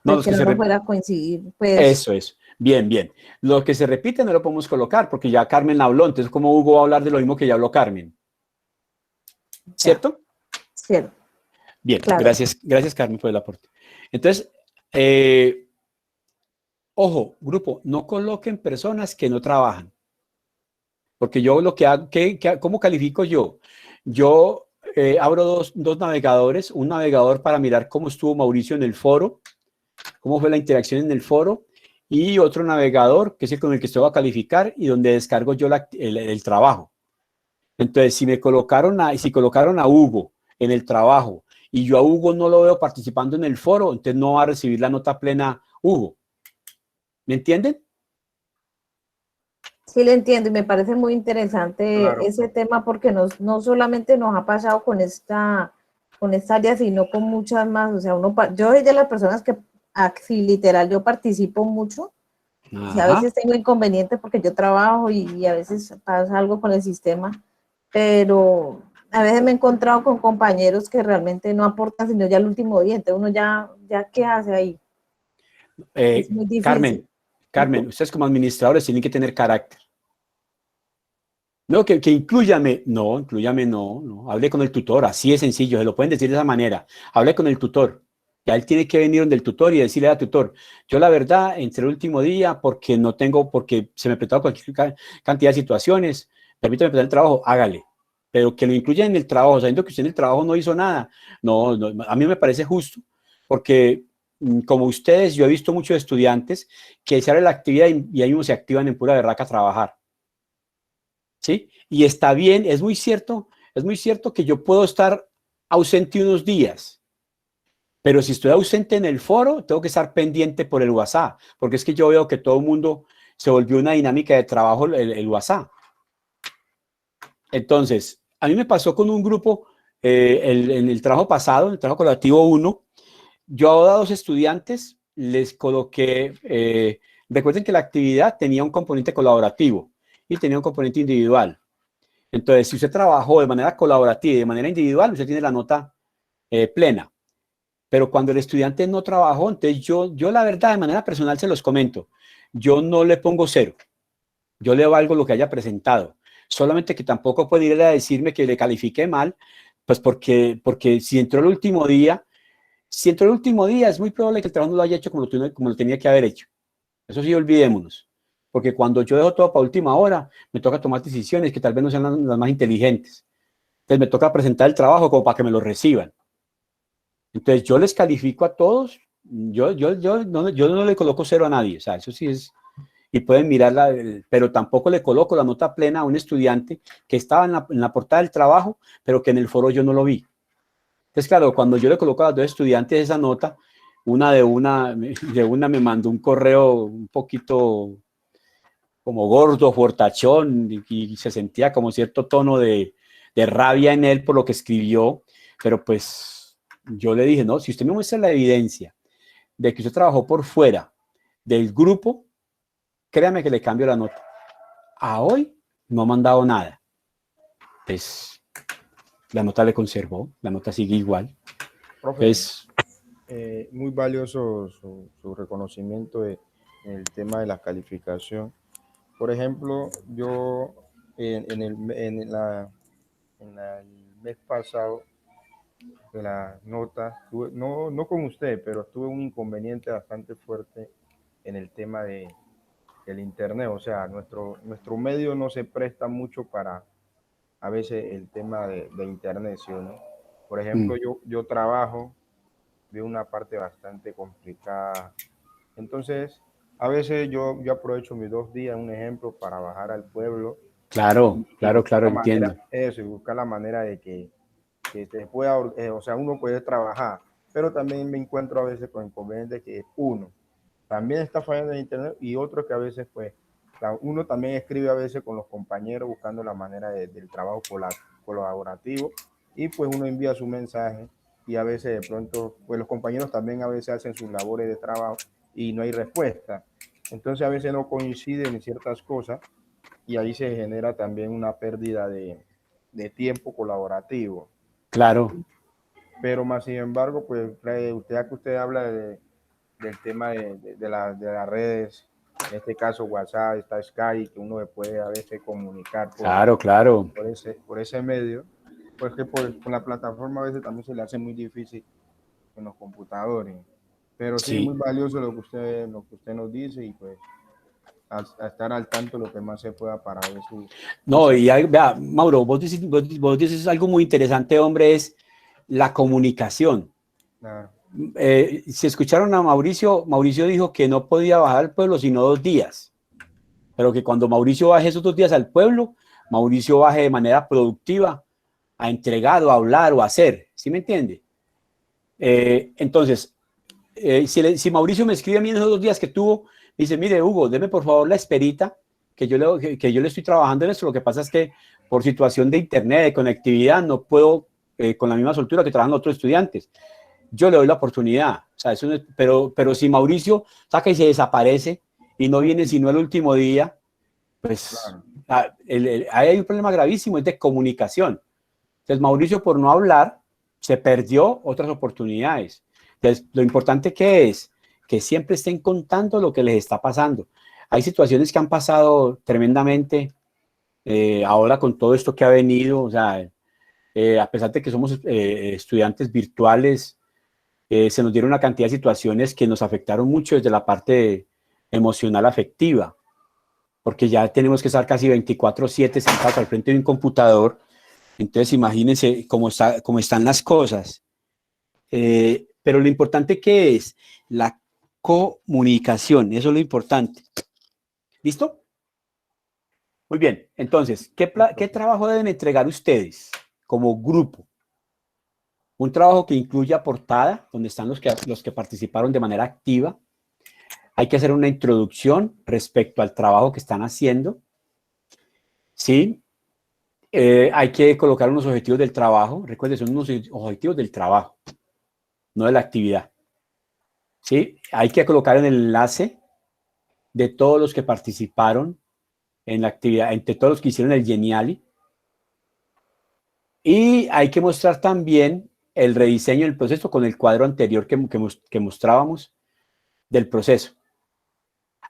No, de los que que se no repiten. fuera a coincidir, pues, Eso es. Bien, bien. Lo que se repite no lo podemos colocar porque ya Carmen habló, entonces ¿cómo Hugo va a hablar de lo mismo que ya habló Carmen? ya, ¿Cierto? cierto, Bien, claro. gracias, gracias Carmen por el aporte. Entonces, eh, ojo, grupo, no coloquen personas que no trabajan, porque yo lo que hago, ¿cómo califico yo? Yo abro dos navegadores, un navegador para mirar cómo estuvo Mauricio en el foro, cómo fue la interacción en el foro, y otro navegador que es el con el que estoy a calificar y donde descargo yo el trabajo. Entonces, si colocaron a Hugo en el trabajo y yo a Hugo no lo veo participando en el foro, entonces no va a recibir la nota plena Hugo. ¿Me entienden? Sí le entiendo y me parece muy interesante Claro, ese tema porque no solamente nos ha pasado con esta área, sino con muchas más. O sea, yo soy de las personas que, sí, literal, yo participo mucho. Y a Ajá. veces tengo inconvenientes porque yo trabajo y a veces pasa algo con el sistema, pero a veces me he encontrado con compañeros que realmente no aportan sino ya el último día, entonces uno ya ¿qué hace ahí? Es muy difícil. Carmen, ustedes como administradores tienen que tener carácter. No, que inclúyame. No, inclúyame, no. Hable con el tutor, así es sencillo, se lo pueden decir de esa manera. Hable con el tutor. Ya él tiene que venir donde el tutor y decirle al tutor, yo la verdad, entre el último día, porque se me presentó cualquier cantidad de situaciones, permítame empezar el trabajo, hágale. Pero que lo incluya en el trabajo, sabiendo que usted en el trabajo no hizo nada. No, a mí me parece justo, porque como ustedes, yo he visto muchos estudiantes que se abre la actividad y ahí mismo se activan en pura berraca a trabajar. ¿Sí? Y está bien, es muy cierto que yo puedo estar ausente unos días, pero si estoy ausente en el foro, tengo que estar pendiente por el WhatsApp, porque es que yo veo que todo el mundo se volvió una dinámica de trabajo el WhatsApp. Entonces, a mí me pasó con un grupo en el trabajo pasado, en el trabajo colaborativo 1, yo a 2 estudiantes les coloqué, recuerden que la actividad tenía un componente colaborativo y tenía un componente individual. Entonces, si usted trabajó de manera colaborativa y de manera individual, usted tiene la nota plena. Pero cuando el estudiante no trabajó, entonces yo la verdad, de manera personal se los comento, yo no le pongo 0, yo le valgo lo que haya presentado. Solamente que tampoco puede ir a decirme que le califique mal, pues porque si entró el último día, es muy probable que el trabajo no lo haya hecho como lo tenía que haber hecho. Eso sí, olvidémonos. Porque cuando yo dejo todo para última hora, me toca tomar decisiones que tal vez no sean las más inteligentes. Entonces me toca presentar el trabajo como para que me lo reciban. Entonces yo les califico a todos, yo no le coloco 0 a nadie, o sea, eso sí es, y pueden mirarla, pero tampoco le coloco la nota plena a un estudiante que estaba en la portada del trabajo, pero que en el foro yo no lo vi. Entonces, claro, cuando yo le coloco a los 2 estudiantes esa nota, de una me mandó un correo un poquito como gordo, fortachón, y se sentía como cierto tono de rabia en él por lo que escribió, pero pues yo le dije, no, si usted me muestra la evidencia de que usted trabajó por fuera del grupo, créame que le cambio la nota. A hoy no ha mandado nada. Pues la nota le conservó, la nota sigue igual. profe, Pues, muy valioso su reconocimiento en el tema de la calificación. Por ejemplo, yo el mes pasado de las notas, no con usted, pero tuve un inconveniente bastante fuerte en el tema del internet. O sea, nuestro medio no se presta mucho para a veces el tema de internet, ¿sí o no? Por ejemplo, yo trabajo de una parte bastante complicada. Entonces, a veces yo aprovecho mis 2 días, un ejemplo, para bajar al pueblo claro, y claro, buscar claro, la manera, entiendo. eso, y buscar la manera de que se pueda, o sea, uno puede trabajar, pero también me encuentro a veces con inconvenientes que uno también está fallando en internet y otro que a veces pues uno también escribe a veces con los compañeros buscando la manera del trabajo colaborativo y pues uno envía su mensaje y a veces de pronto, pues los compañeros también a veces hacen sus labores de trabajo y no hay respuesta. Entonces a veces no coinciden en ciertas cosas y ahí se genera también una pérdida de tiempo colaborativo. Claro. Pero más sin embargo, pues ya que usted habla del tema de las redes, en este caso WhatsApp, está Skype, que uno se puede a veces comunicar Claro, claro. por ese medio, pues que con la plataforma a veces también se le hace muy difícil en los computadores. Pero sí, muy Sí. valioso lo que usted nos dice y pues a estar al tanto de lo que más se pueda para ver si... No, y vea, Mauro, vos dices algo muy interesante, hombre, es la comunicación. Claro. Si escucharon a Mauricio, Mauricio dijo que no podía bajar al pueblo sino 2 días, pero que cuando Mauricio baje esos 2 días al pueblo, Mauricio baje de manera productiva a entregar o a hablar o a hacer, ¿sí me entiende? Entonces, si Mauricio me escribe a mí en esos 2 días que tuvo, me dice, mire, Hugo, deme por favor la esperita, que yo le estoy trabajando en esto. Lo que pasa es que por situación de internet, de conectividad, no puedo con la misma soltura que trabajan otros estudiantes. Yo le doy la oportunidad. O sea, eso no es, pero si Mauricio saca y se desaparece y no viene sino el último día, pues Claro. Ahí hay un problema gravísimo, es de comunicación. Entonces, Mauricio, por no hablar, se perdió otras oportunidades. Entonces, lo importante que es que siempre estén contando lo que les está pasando. Hay situaciones que han pasado tremendamente ahora con todo esto que ha venido, o sea, a pesar de que somos estudiantes virtuales, se nos dieron una cantidad de situaciones que nos afectaron mucho desde la parte emocional afectiva, porque ya tenemos que estar casi 24/7 sentados al frente de un computador. Entonces, imagínense cómo están las cosas. Pero lo importante que es la comunicación, eso es lo importante. ¿Listo? Muy bien. Entonces, ¿qué trabajo deben entregar ustedes como grupo? Un trabajo que incluya portada, donde están los que participaron de manera activa. Hay que hacer una introducción respecto al trabajo que están haciendo. ¿Sí? Hay que colocar unos objetivos del trabajo. Recuerden, son unos objetivos del trabajo, no de la actividad. ¿Sí? Hay que colocar en el enlace de todos los que participaron en la actividad, entre todos los que hicieron el Geniali. Y hay que mostrar también el rediseño del proceso con el cuadro anterior que mostrábamos del proceso.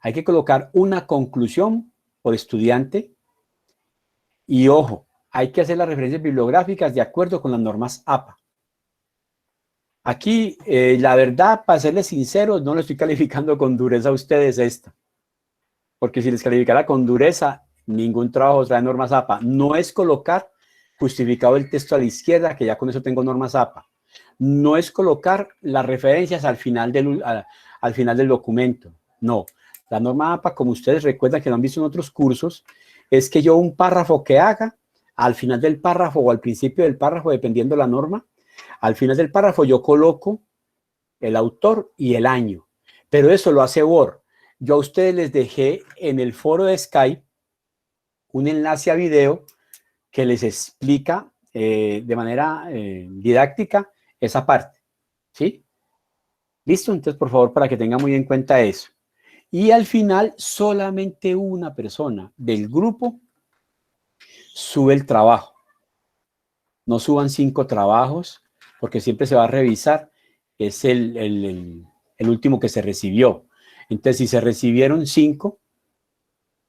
Hay que colocar una conclusión por estudiante y, ojo, hay que hacer las referencias bibliográficas de acuerdo con las normas APA. Aquí, la verdad, para serles sincero, no le estoy calificando con dureza a ustedes esta. Porque si les calificara con dureza, ningún trabajo trae normas APA. No es colocar justificado el texto a la izquierda, que ya con eso tengo normas APA. No es colocar las referencias al final del documento. No. La norma APA, como ustedes recuerdan que lo han visto en otros cursos, es que yo un párrafo que haga, al final del párrafo o al principio del párrafo, dependiendo la norma, al final del párrafo yo coloco el autor y el año. Pero eso lo hace Word. Yo a ustedes les dejé en el foro de Skype un enlace a video que les explica de manera didáctica esa parte. ¿Sí? ¿Listo? Entonces, por favor, para que tengan muy en cuenta eso. Y al final, solamente una persona del grupo sube el trabajo. No suban 5 trabajos, porque siempre se va a revisar. Es el último que se recibió. Entonces, si se recibieron 5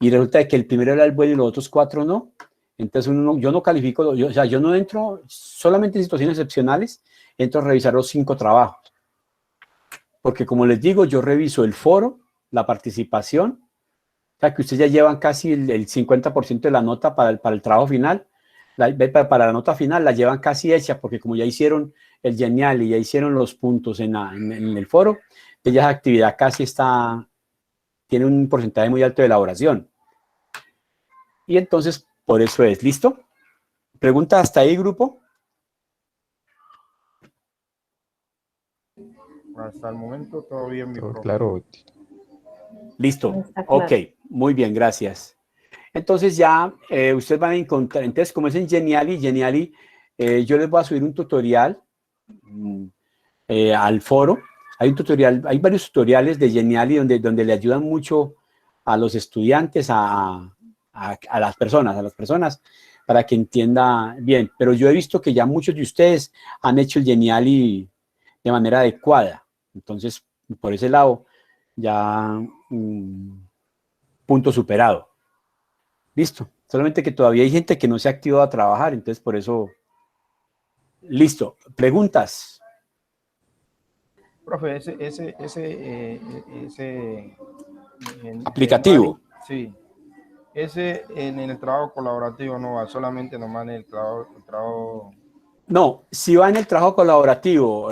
y resulta que el primero era el bueno y los otros 4 no, entonces yo no califico, o sea, yo no entro, solamente en situaciones excepcionales, entro a revisar los 5 trabajos. Porque como les digo, yo reviso el foro, la participación, o sea, que ustedes ya llevan casi el 50% de la nota para el trabajo final. Para la nota final la llevan casi hecha, porque como ya hicieron el Genial y ya hicieron los puntos en el foro, ya esa actividad casi tiene un porcentaje muy alto de elaboración. Y entonces, por eso es. ¿Listo? ¿Pregunta hasta ahí, grupo? Hasta el momento todo bien, mi Todo profe. claro. Listo. Está Ok, claro. muy bien, gracias. Entonces ya ustedes van a encontrar, entonces como es en Geniali, yo les voy a subir un tutorial mm, al foro. Hay un tutorial, hay varios tutoriales de Geniali donde le ayudan mucho a los estudiantes, a las personas, para que entienda bien. Pero yo he visto que ya muchos de ustedes han hecho el Geniali de manera adecuada. Entonces, por ese lado, ya punto superado. Listo. Solamente que todavía hay gente que no se ha activado a trabajar, entonces por eso, listo. Preguntas. Profe, el Aplicativo. sí, ese en el trabajo colaborativo no va, solamente nomás en el trabajo. No, si va en el trabajo colaborativo,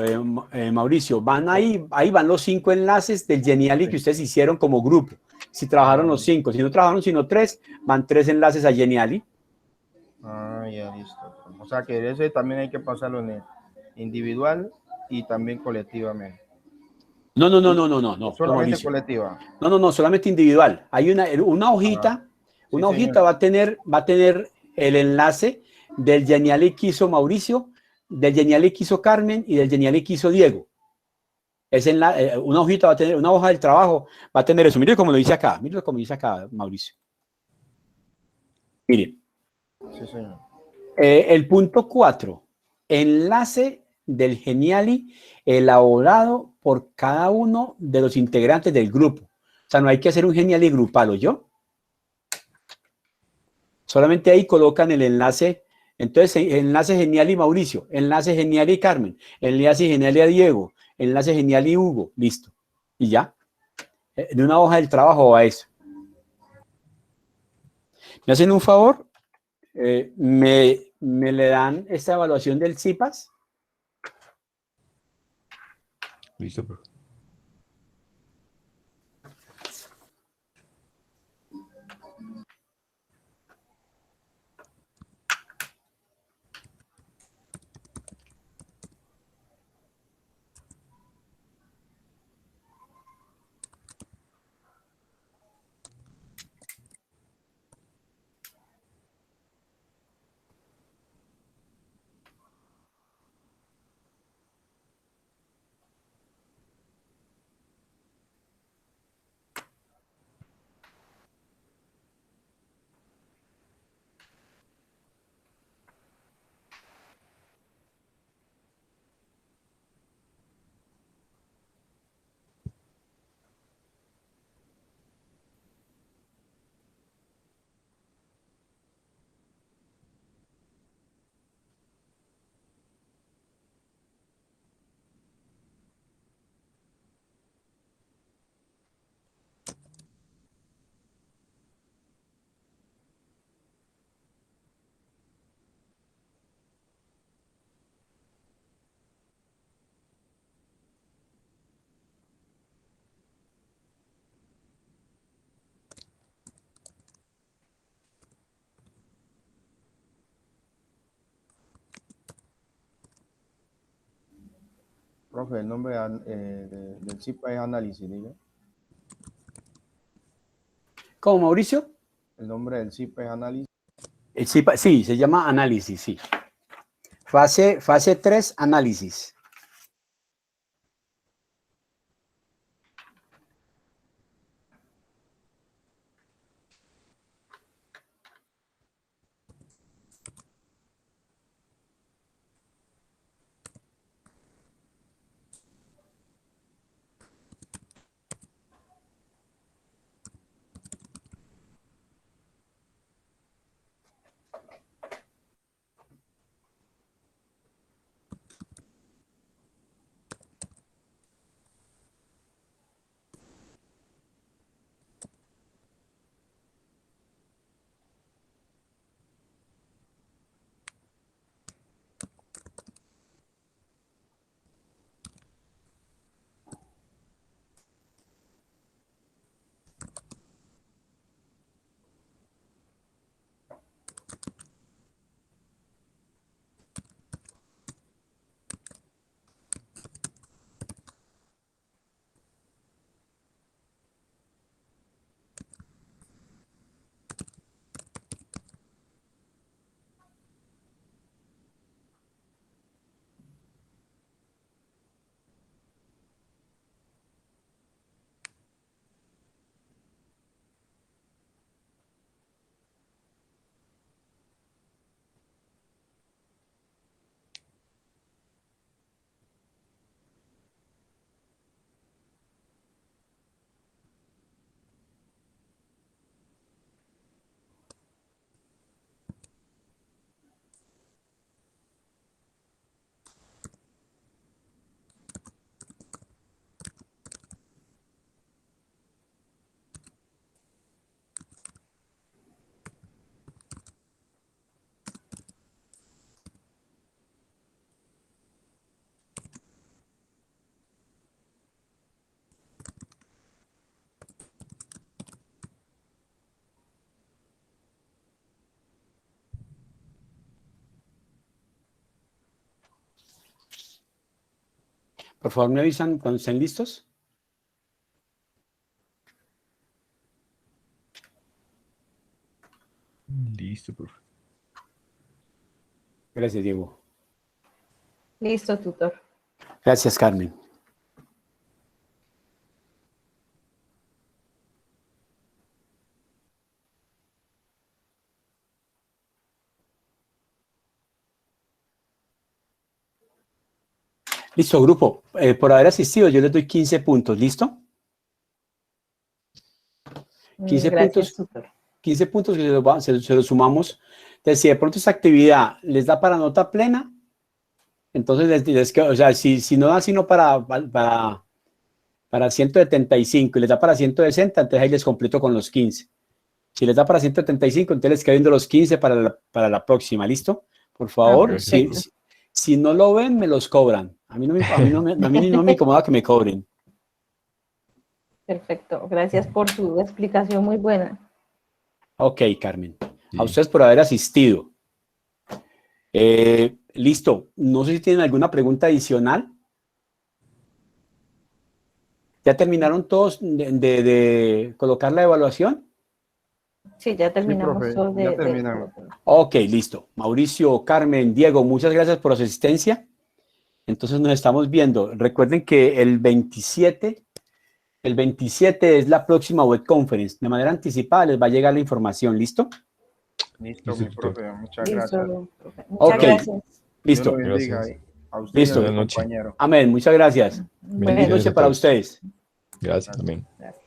Mauricio, van ahí van los 5 enlaces del Geniali que ustedes hicieron como grupo. Si trabajaron los 5, si no trabajaron sino 3, van 3 enlaces a Geniali. Ya listo. O sea que ese también hay que pasarlo en el individual y también colectivamente. No, Solamente Mauricio. colectiva. No, solamente individual. Hay Ah, sí, una hojita señor. va a tener el enlace del Geniali que hizo Mauricio, del Geniali que hizo Carmen y del Geniali que hizo Diego. Una hojita va a tener, una hoja del trabajo va a tener eso. Mire cómo lo dice acá, mire cómo dice acá, Mauricio. Mire, Sí, señor. el punto 4, enlace del Geniali elaborado por cada uno de los integrantes del grupo. O sea, no hay que hacer un Geniali grupal, ¿o yo? Solamente ahí colocan el enlace. Entonces, enlace Geniali Mauricio, enlace Geniali Carmen, enlace Geniali a Diego, enlace Geniali Hugo, listo. Y ya, de una hoja del trabajo a eso. ¿Me hacen un favor? ¿Me le dan esta evaluación del CIPAS? Listo, profe. Profe, el nombre del CIPA es análisis, diga. ¿Cómo, Mauricio? El nombre del CIPA es análisis. El CIPAS, sí, se llama análisis, sí. Fase 3, análisis. Por favor, me avisan cuando estén listos. Listo, profe. Gracias, Diego. Listo, tutor. Gracias, Carmen. Listo, grupo. Por haber asistido, yo les doy 15 puntos. ¿Listo? 15 Gracias, puntos. tutor. 15 puntos que se los sumamos. Entonces, si de pronto esta actividad les da para nota plena, entonces o sea, si no da sino para 175 y les da para 160, entonces ahí les completo con los 15. Si les da para 175, entonces les quedo viendo los 15 para la próxima. ¿Listo? Por favor, perfecto. si no lo ven, me los cobran. A mí no me incomoda que me cobren. Perfecto. Gracias por su explicación muy buena. Ok, Carmen. Sí. A ustedes por haber asistido. Listo. No sé si tienen alguna pregunta adicional. ¿Ya terminaron todos de colocar la evaluación? Sí, ya terminamos profe, todos ya terminamos. Ok, listo. Mauricio, Carmen, Diego, muchas gracias por su asistencia. Entonces nos estamos viendo. Recuerden que el 27 es la próxima web conference. De manera anticipada les va a llegar la información. ¿Listo? Listo, Listo, mi profe, muchas Listo, gracias. profe. Muchas Ok. gracias. Dios Listo. lo bendiga Gracias. a usted y Listo. a sus Buenas noches. compañeros. Amén. Muchas gracias. Feliz Bueno, noche a para todos. ustedes. Gracias, amén. gracias.